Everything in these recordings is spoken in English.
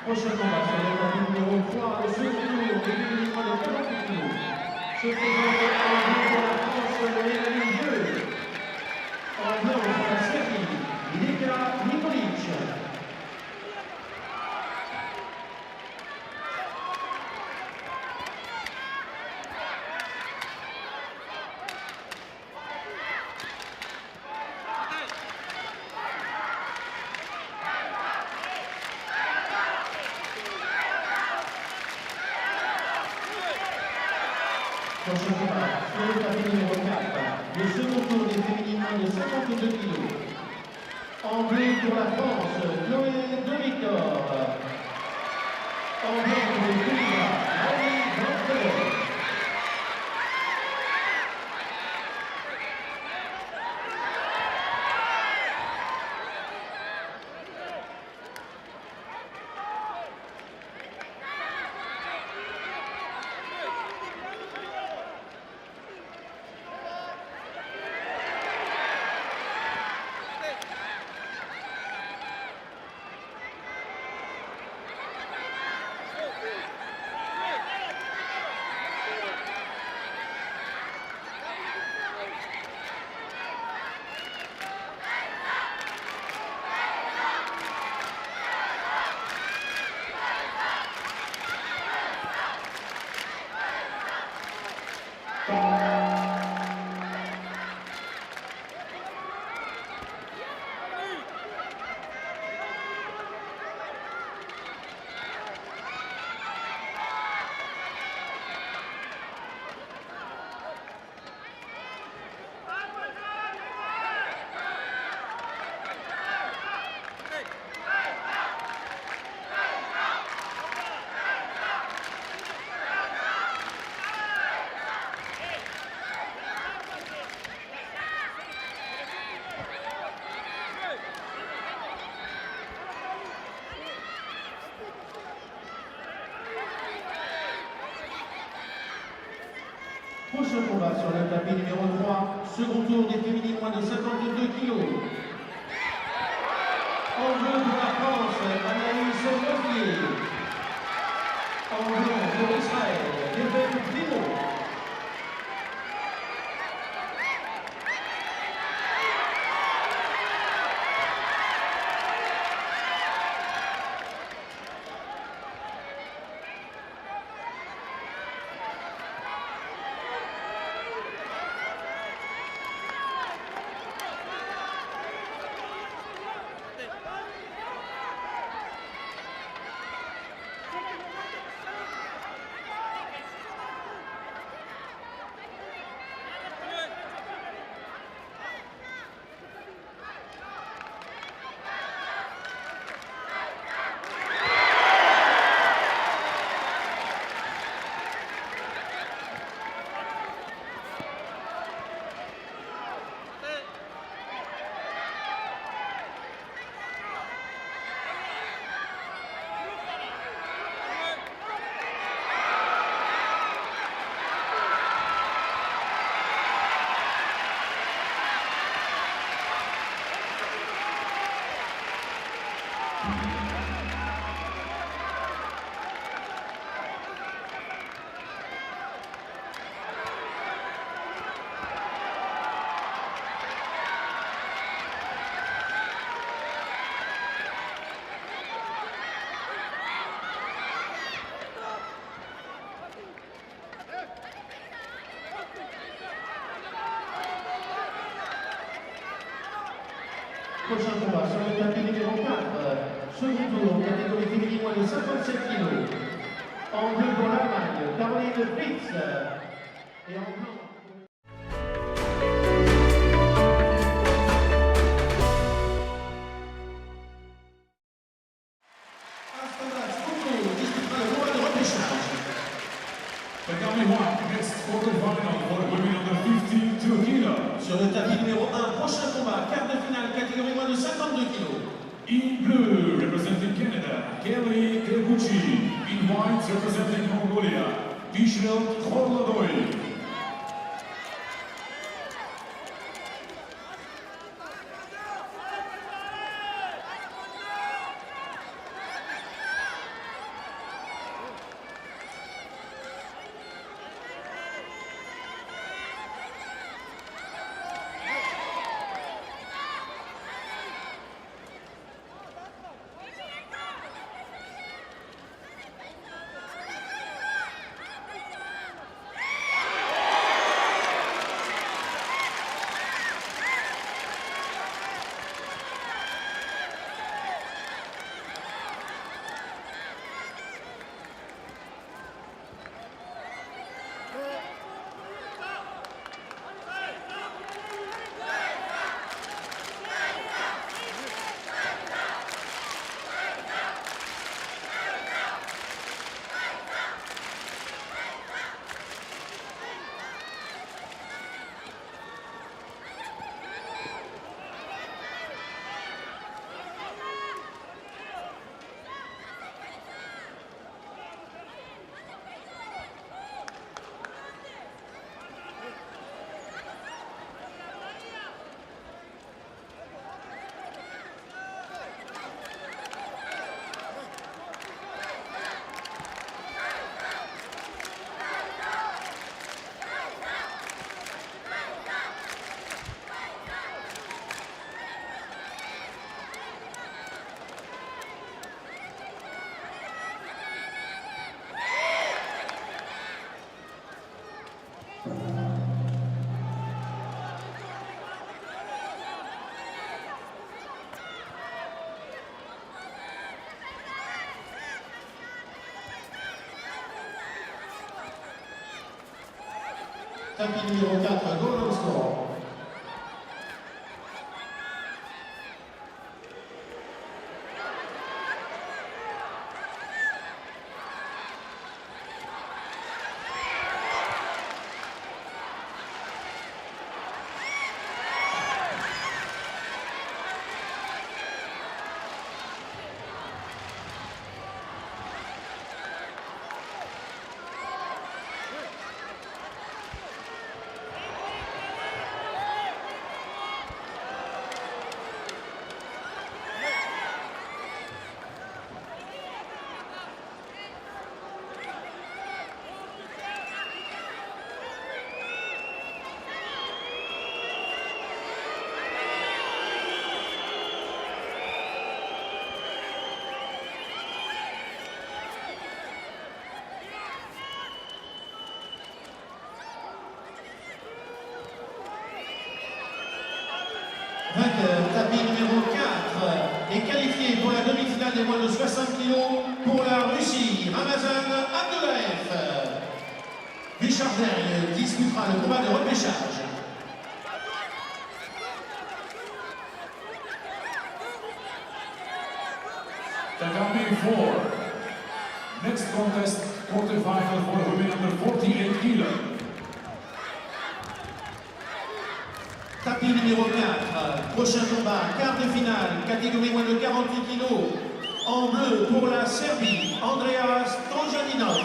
Prochain combat sur le tapis numéro 3, le second tour des féminines moins de 48 kg. Se présente en bleu pour la France, Mélanie Vieux. En blanc pour la Serbie, Nikolic. Prochain combat sur le tapis numéro 4, le second tour des féminines moins de 52 kg. En bleu pour la France, Devictor. En blanc pour les ДУУЛГА, Devictor. Prochain combat sur le tapis numéro 3, second tour des féminines moins de 52 kg. En bleu pour la France, Anaïs Olivier. En blanc pour Israël, Devictor. Prochain combat sur le tapis numéro 4, second tour, catégorie féminine moins de 57 kg. En bleu pour l'Allemagne, Caroline Fritz. Et en blanc. Astride disputera le combat de repêchage. Academy next quarter-final for women under 52 kg. Sur le tapis numéro 1, prochain combat, quart de finale, catégorie moins de 52 kg. In blue, representing Canada, Deguchi. In white, representing Mongolia, Bishrelt, Khorloodoi. Tapis numéro 4, Golden Score. Vainqueur, tapis numéro 4, est qualifié pour la demi-finale des moins de 60 kg pour la Russie. Ramazan Abdoulayev. Bishrelt disputera le combat de repêchage. Academi 4. Next contest, quarterfinal for women under 48 kg. Tapis numéro 4, prochain combat, quart de finale, catégorie moins de 48 kg. En bleu pour la Serbie, Andrea Stojaninov.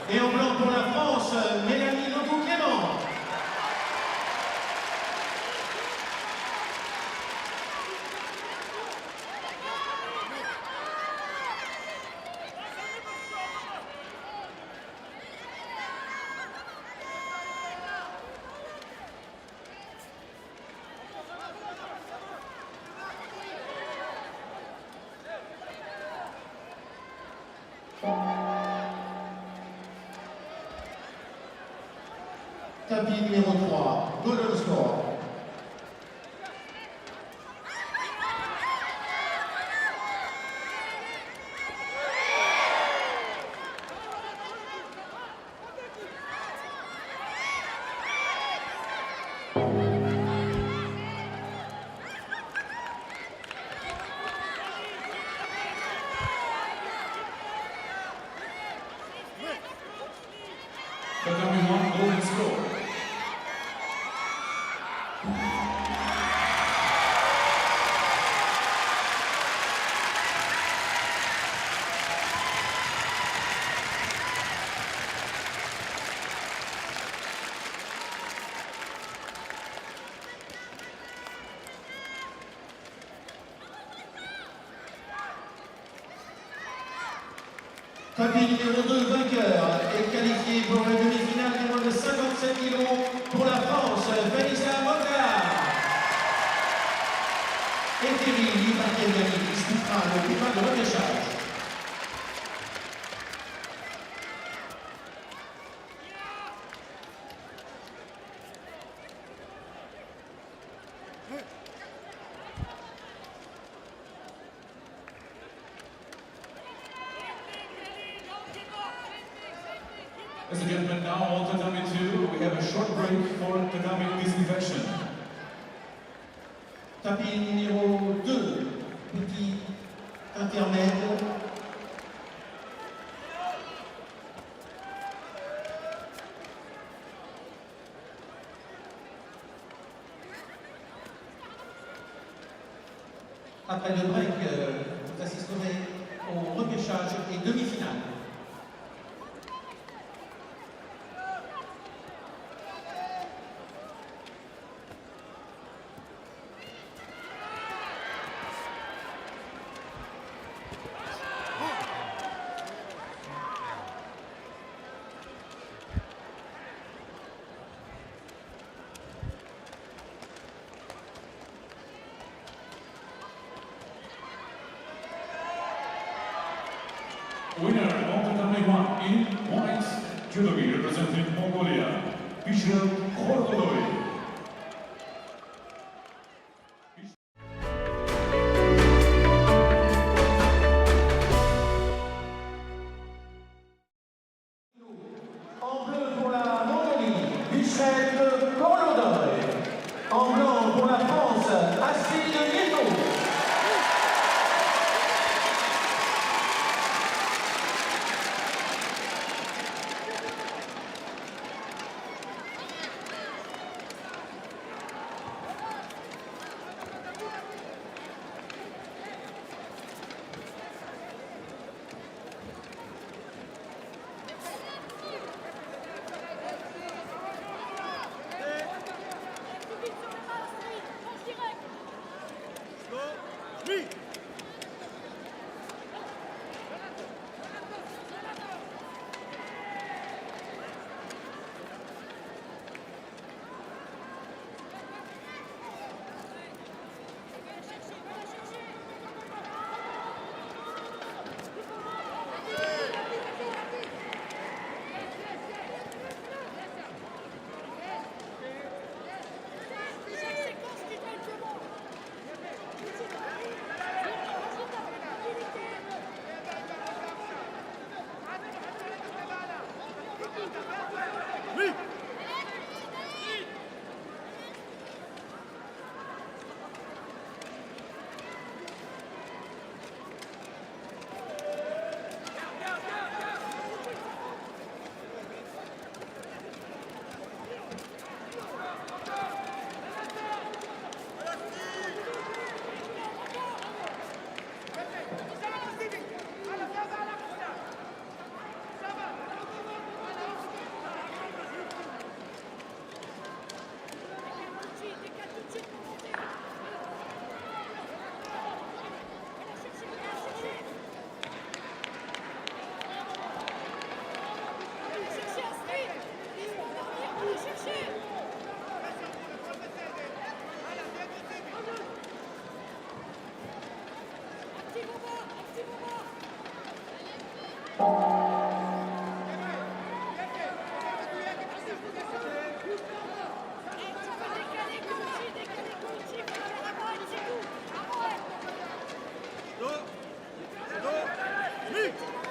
Et en blanc pour la France, Mélanie Ledoux-Clément. Tapis numéro 3, Golden Score. Academi 1, Golden Score. Tapis numéro 2, vainqueur, est qualifié pour la demi-finale des moins de 57 kg pour la France, Vanessa Moga. Et Thierry Lipakiewicz disputera le combat de repêchage. Ladies and gentlemen, now on Tatami 2, we have a short break for Tatami disinfection. Tapis numéro 2, petit intermède. Après le break, vous assisterez au repêchage et demi-finale. Winner of Tatami 1 in white, Judo representing Mongolia, Bishrelt Khorloodoi. En bleu pour la Mongolie, Bishrelt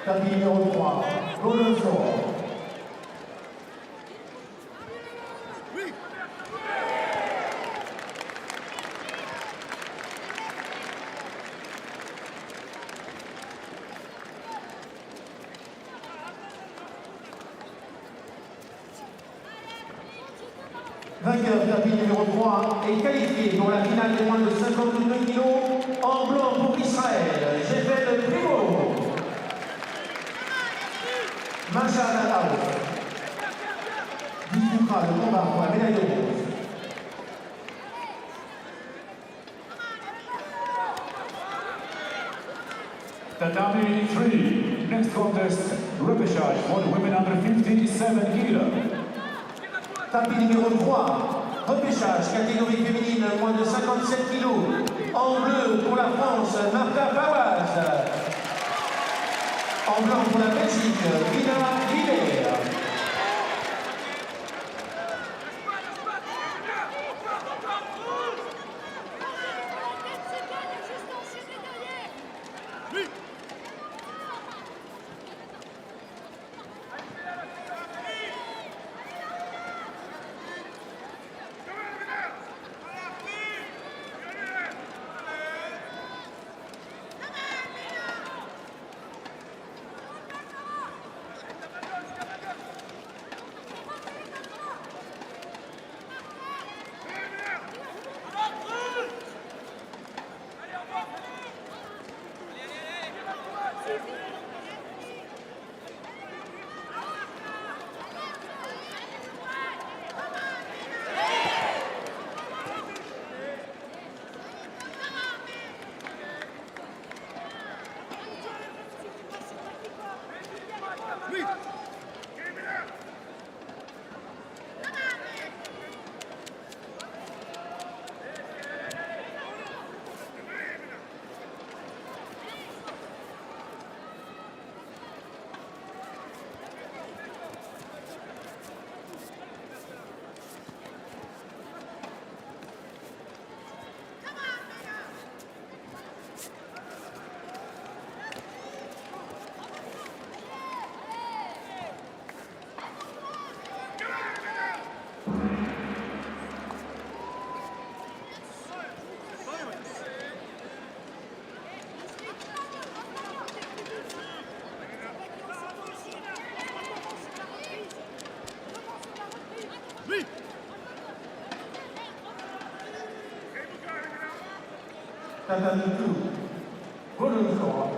Tapis numéro 3, Golden Sword. Vainqueur tapis numéro 3 est qualifié pour la finale des moins de 52 kg en blanc pour Israël. J'ai fait le primo. Machal Al-Aouf disputera le combat pour la médaille de bronze. Tatami 3, next contest, repechage for the women under 57 kg. Tapis numéro 3, repêchage, catégorie féminine, moins de 57 kg. En bleu pour la France, Marta Fawaz. En blanc pour la Belgique, Rina Guilher. Tatami 2, Golden Sword.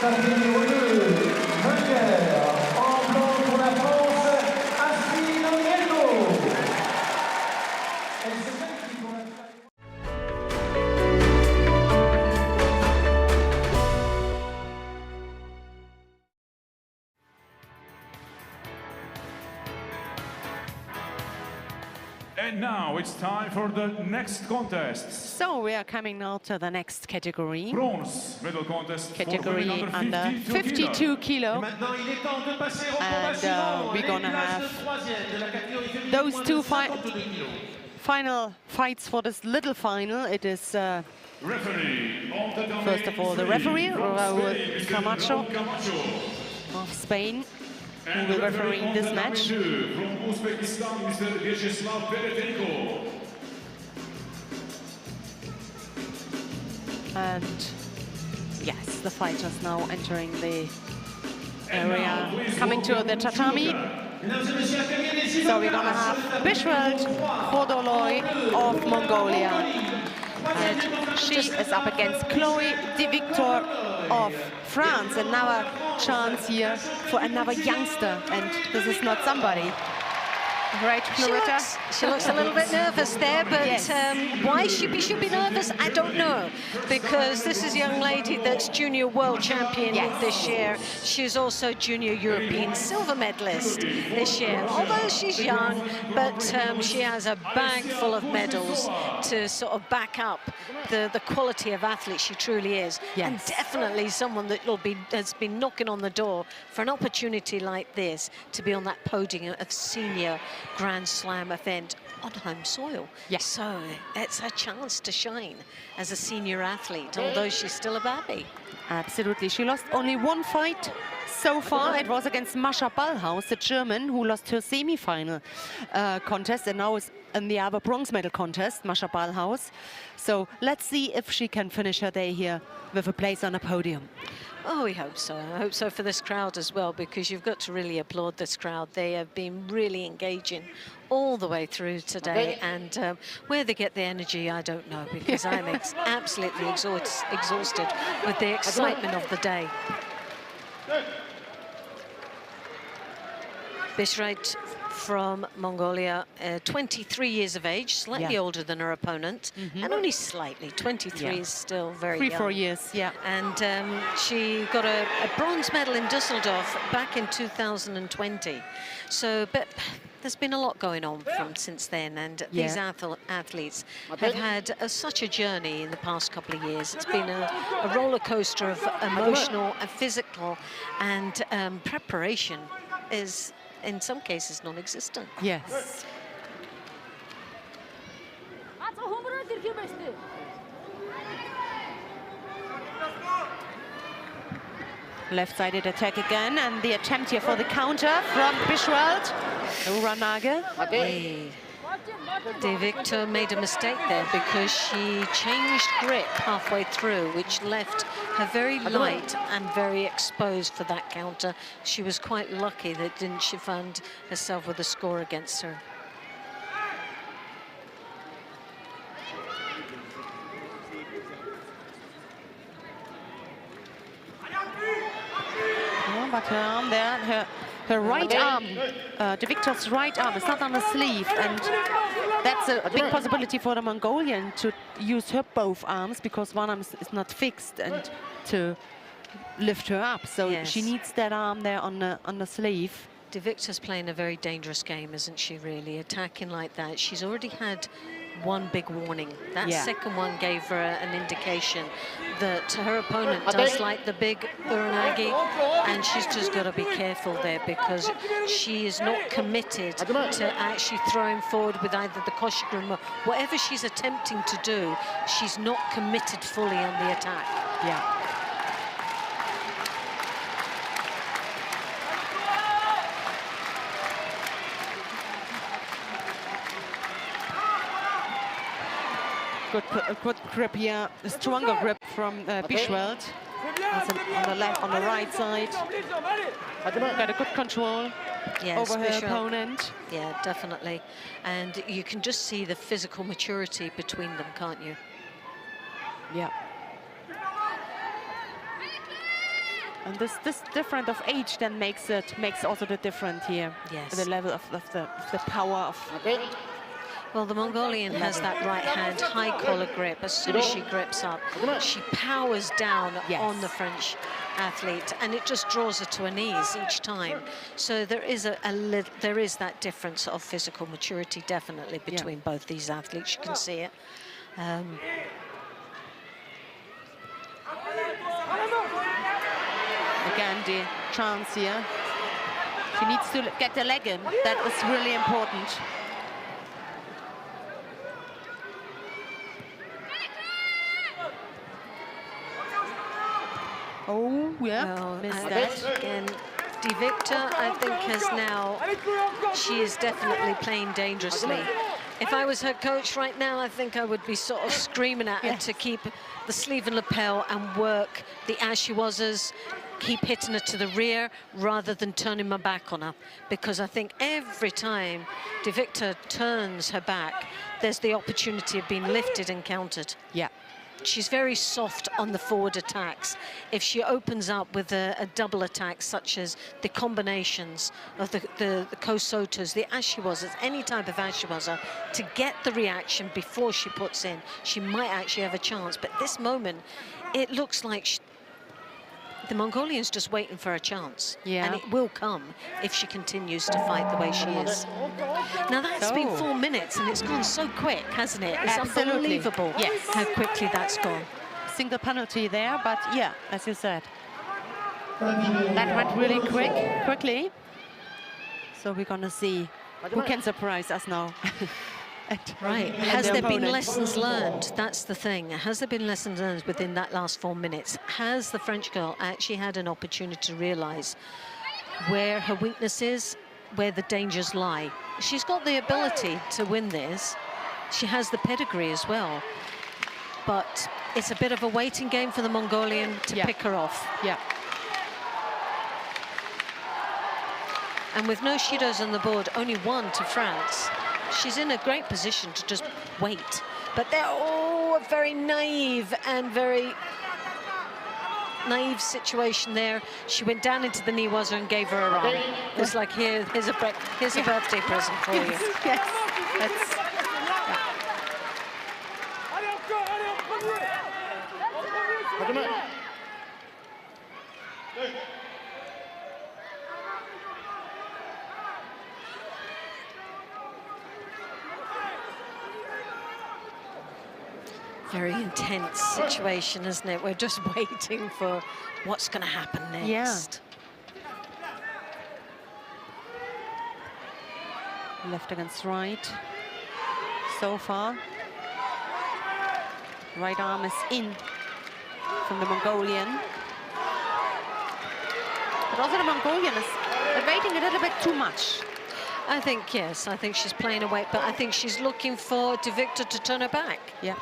Tapis numéro 2, vainqueur, en blanc pour la France, Astride Gneto. Elle se qualifie pour la finale. And now it's time for the next contest. So we are coming now to the next category. Bronze medal contest Category for women under 52 kilo. And we're gonna have those two final fights for this little final. It is first of all the referee, Raúl Camacho of Spain, who will referee this match. From Uzbekistan, Mr. And yes, the fighters now entering the area, coming to the tatami. So we're gonna have Bishrelt Khorloodoi of Mongolia. And she is up against Chloe Devictor of France. Another chance here for another youngster, and this is not somebody. Right, Clarita? She looks a little bit nervous there, but yes. Why she should be nervous, I don't know. Because this is a young lady that's junior world champion this year. She's also junior European silver medalist this year. Although she's young, but she has a bag full of medals to sort of back up the quality of athlete she truly is. Yes. And definitely someone that has been knocking on the door for an opportunity like this to be on that podium of senior Grand Slam event on home soil. Yes. So it's a chance to shine as a senior athlete, although she's still a baby. Absolutely. She lost only one fight so far. It was against Mascha Ballhaus, the German, who lost her semi-final contest and now is in the other bronze medal contest, Mascha Ballhaus. So let's see if she can finish her day here with a place on a podium. Oh, we hope so. I hope so for this crowd as well, because you've got to really applaud this crowd. They have been really engaging all the way through today, and where they get the energy, I don't know, because I'm absolutely exhausted with the excitement of the day. Bishrelt from Mongolia, 23 years of age, slightly older than her opponent, and only slightly. 23 is still very young. 3-4 years, And she got a bronze medal in Düsseldorf back in 2020. So, but there's been a lot going on since then, and these athletes have had such a journey in the past couple of years. It's been a roller coaster of emotional and physical, and preparation is, in some cases, non-existent. Yes. Left-sided attack again, and the attempt here for the counter from Bishrelt. Uranage. Devictor made a mistake there because she changed grip halfway through, which left her very light and very exposed for that counter. She was quite lucky that she found herself with a score against her. But her arm there, her right arm, Devictor's right arm is not on the sleeve, and that's a big possibility for the Mongolian to use her both arms, because one arm is not fixed, and to lift her up. So she needs that arm there on the sleeve. Devictor's playing a very dangerous game, isn't she, really? Attacking like that. She's already had one big warning. That second one gave her an indication that her opponent does like the big uranage, and she's just got to be careful there, because she is not committed to actually throwing forward with either the koshigrim or whatever she's attempting to do. She's not committed fully on the attack. Good grip here, a stronger grip from Bishrelt. On the right side. Got a good control over her opponent. Yeah, definitely. And you can just see the physical maturity between them, can't you? Yeah. And this difference of age then makes also the difference here. Yes. The level of the power of. Well, the Mongolian has that right hand high collar grip. As soon as she grips up, she powers down on the French athlete, and it just draws her to her knees each time. So there is there is that difference of physical maturity definitely between both these athletes. You can see it. Again, the chance here. She needs to get the leg in. That is really important. Oh, yeah, well, missed that. Again, Devictor, I think, has now, she is definitely playing dangerously. If I was her coach right now, I think I would be sort of screaming at her to keep the sleeve and lapel and work the ashiwazas, keep hitting her to the rear rather than turning my back on her. Because I think every time Devictor turns her back, there's the opportunity of being lifted and countered. Yeah. She's very soft on the forward attacks. If she opens up with a double attack, such as the combinations of the kosotos, the ashiwazas, any type of ashiwaza, to get the reaction before she puts in, she might actually have a chance. But this moment, it looks like the Mongolian's just waiting for a chance. Yeah. And it will come if she continues to fight the way she is. Now, that's been 4 minutes, and it's gone so quick, hasn't it? It's unbelievable how quickly that's gone. Single penalty there, but yeah, as you said. That went really quickly. So we're going to see who can surprise us now. Right. Has there been lessons learned? That's the thing. Has there been lessons learned within that last 4 minutes? Has the French girl actually had an opportunity to realize where her weakness is, where the dangers lie? She's got the ability to win this. She has the pedigree as well. But it's a bit of a waiting game for the Mongolian to pick her off. Yeah. And with no Shidos on the board, only one to France, she's in a great position to just wait. But they're all a very naive and very naive situation there. She went down into the Niwaza and gave her a run. It was like, here's a birthday present for you. Yes. Very intense situation, isn't it? We're just waiting for what's going to happen next. Yeah. Left against right. So far. Right arm is in from the Mongolian. But also the Mongolian is evading a little bit too much. I think, yes, I think she's playing away, but I think she's looking for Devictor to turn her back. Yeah.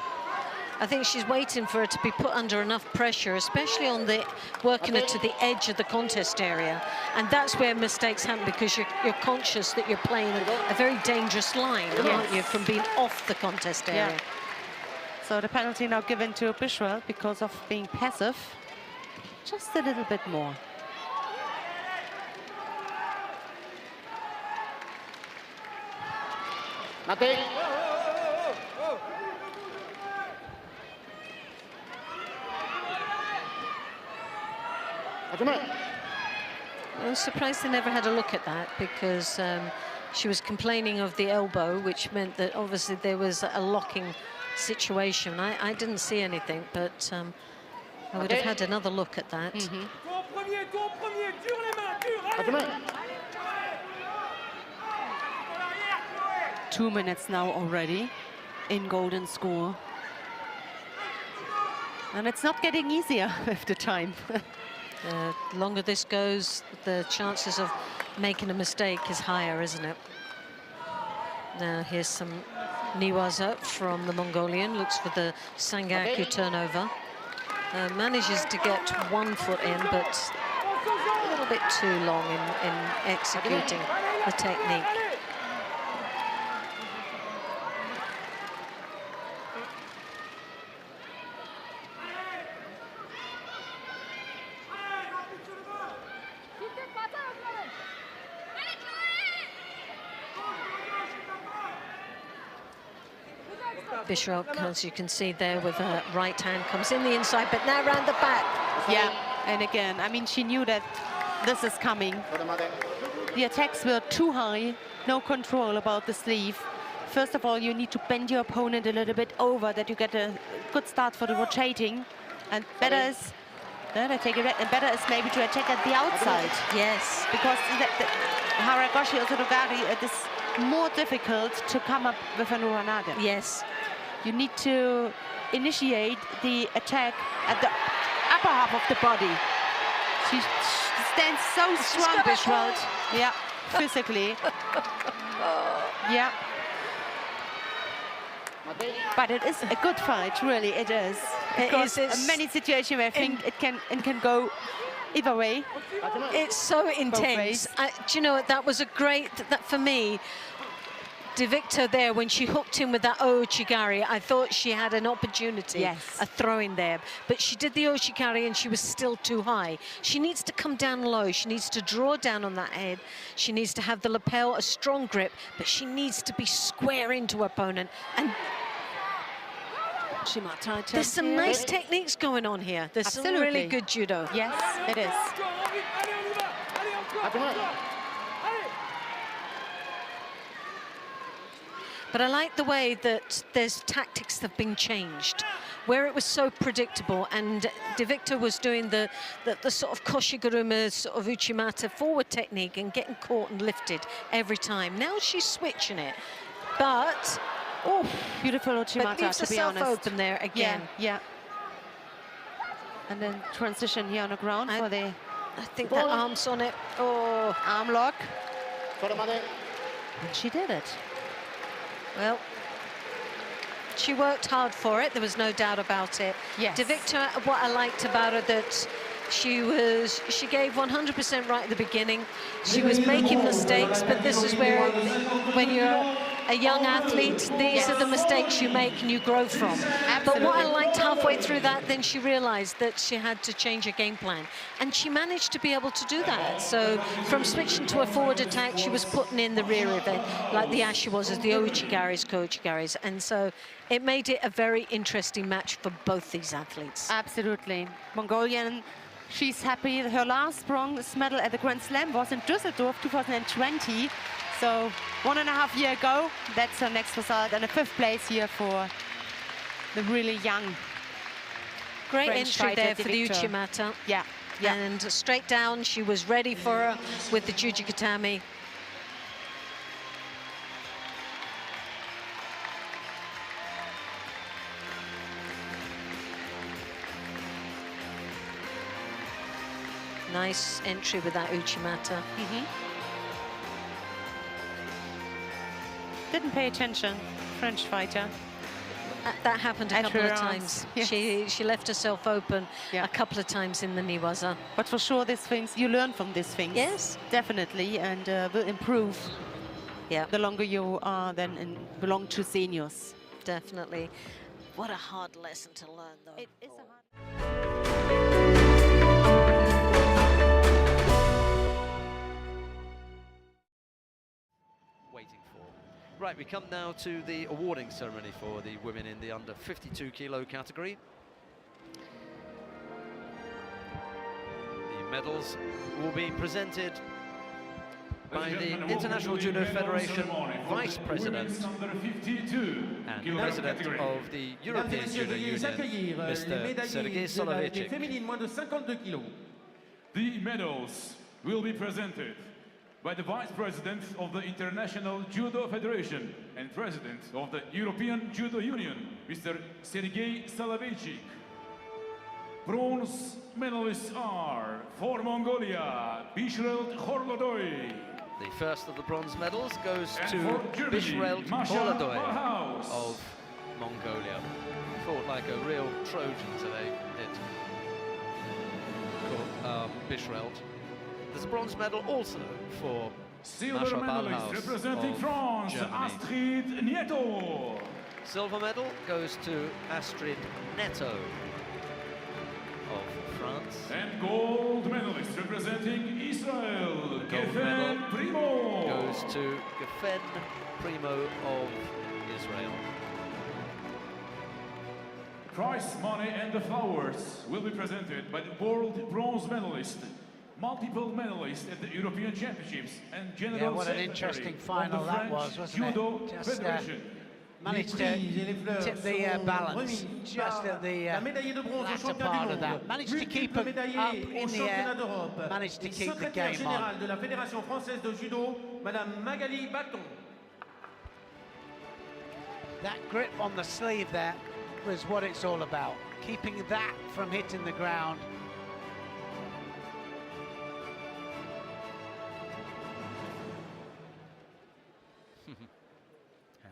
I think she's waiting for her to be put under enough pressure, especially on the working her to the edge of the contest area. And that's where mistakes happen, because you're conscious that you're playing a very dangerous line, aren't you, from being off the contest area. Yeah. So the penalty now given to Bishrelt because of being passive. Just a little bit more. I'm surprised they never had a look at that, because she was complaining of the elbow, which meant that obviously there was a locking situation. I didn't see anything, but I would have had another look at that. 2 minutes now already in golden score. And it's not getting easier with the time. The longer this goes, the chances of making a mistake is higher, isn't it? Now here's some Niwaza from the Mongolian, looks for the Sangaku turnover. Manages to get 1 foot in, but a little bit too long in executing the technique. Bishrelt, as you can see there, with her right hand, comes in the inside, but now round the back. Yeah, and again, I mean, she knew that this is coming. The attacks were too high, no control about the sleeve. First of all, you need to bend your opponent a little bit over that you get a good start for the rotating. And better is, I take it back, and better is maybe to attack at the outside. Yes. Because the Haragoshi or Surugari, it is more difficult to come up with an Uranage. Yes. You need to initiate the attack at the upper half of the body. She stands so strong, Bishrelt. Yeah, physically. Yeah. But it is a good fight, really, it is. Because in many situations where I think it can go either way. It's so intense. Do you know what, that was a great, that for me, Devictor there, when she hooked him with that Ouchigari, I thought she had an opportunity, a throw-in there. But she did the Ouchigari and she was still too high. She needs to come down low. She needs to draw down on that head. She needs to have the lapel, a strong grip, but she needs to be square into her opponent. And there's some nice techniques going on here. There's some really good judo. Yes, it is. But I like the way that there's tactics that have been changed, where it was so predictable, and Devictor was doing the sort of Koshiguruma, sort of Uchimata forward technique and getting caught and lifted every time. Now she's switching it, but beautiful Uchimata, to be honest. Open there again. Yeah. And then transition here on the ground for the. I think that arm's on it. Oh, arm lock. And she did it. Well, she worked hard for it. There was no doubt about it. Yes. Devictor, what I liked about her, that she gave 100% right at the beginning. She was making mistakes, but this is where, when you're a young athlete, these are the mistakes you make and you grow from. Absolutely. But what I liked halfway through that, then she realized that she had to change her game plan. And she managed to be able to do that. So from switching to a forward attack, she was putting in the rear of it, like the Ashi was, as the Ouchigaris, Kochigaris. And so it made it a very interesting match for both these athletes. Absolutely. Mongolian, she's happy. Her last bronze medal at the Grand Slam was in Düsseldorf 2020. So 1.5 years ago, that's her next result, and a 5th place here for the really young. Great French entry there fighter, for the Devictor. Uchimata. Yeah. And straight down, she was ready for her with the Jujikatami. Nice entry with that Uchimata. Didn't pay attention, French fighter. That happened a couple of times. Yes. She left herself open a couple of times in the Niwaza. But for sure, these things, you learn from these things. Yes. Definitely, and will improve the longer you are then and belong to seniors. Definitely. What a hard lesson to learn, though. It is a hard... Right, we come now to the awarding ceremony for the women in the under 52 kilo category. The medals will be presented by the International Judo Federation Vice President and President of the European Judo Union, Mr. Sergei Soloveichik. The medals will be presented by the Vice President of the International Judo Federation and President of the European Judo Union, Mr. Sergei Soloveichik. Bronze medalists are, for Mongolia, Bishrelt Khorloodoi. The first of the bronze medals goes to Germany, Bishrelt Khorloodoi of Mongolia. Fought like a real Trojan today, Bishrelt. There's a bronze medal also for Silver medalist representing France, Astride Gneto. Silver medal goes to Astride Gneto of France. And gold medalist representing Israel, Geffen Primo. Goes to Geffen Primo of Israel. Prize money and the flowers will be presented by the world bronze medalist, multiple medalist at the European Championships, and General what an Secretary interesting of final the that French was, wasn't it? Judo Just, Federation. Managed to tip the balance just at the latter part of that. Managed to keep it up in the air, managed to keep the game on. de la Fédération française de judo, Madame Magali Baton. That grip on the sleeve there was what it's all about, keeping that from hitting the ground.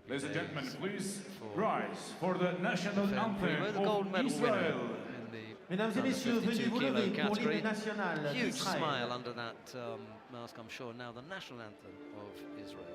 Ladies and gentlemen, please rise for the national anthem the gold of medal Israel. winner in the Mesdames et messieurs, veuillez vous lever pour l'hymne national Huge d'Israël. smile under that mask, I'm sure. Now the national anthem of Israel.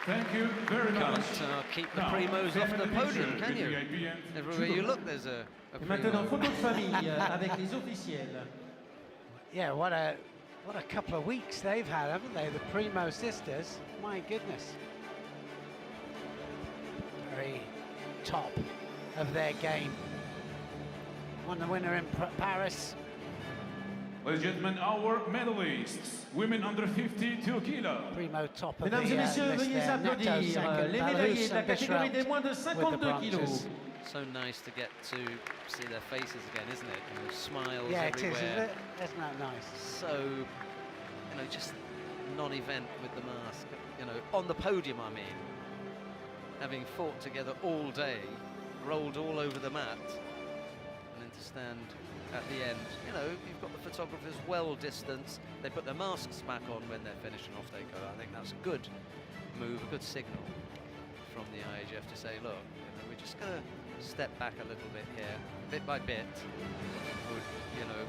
Thank you very much. Can't keep the primos off the podium, can you? Everywhere you look, there's a Et maintenant, primo. photo de famille avec les officiels. Yeah, what a couple of weeks they've had, haven't they? The Primo sisters, my goodness. Very top of their game. Won the winner in Paris. Ladies and gentlemen, our medalists, women under 52 kilo. Primo top of Mesdames et the messieurs, list veuillez there. Neto applaudir second, les médaillés de la Balous and catégorie des Bishrelt moins de with the 52 kilos. bronzes. So nice to get to see their faces again, isn't it? You know, smiles Yeah, it is, everywhere. isn't it? Isn't that nice? So, you know, just non-event with the mask. You know, on the podium, I mean, having fought together all day, rolled all over the mat, and then to stand at the end. You know, you've got the photographers well distanced. They put their masks back on when they're finished, and off they go. I think that's a good move, a good signal from the IAGF to say, look, you know, we're just going to step back a little bit here, bit by bit, would, you know,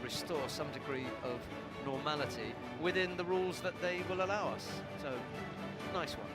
restore some degree of normality within the rules that they will allow us. So, nice one.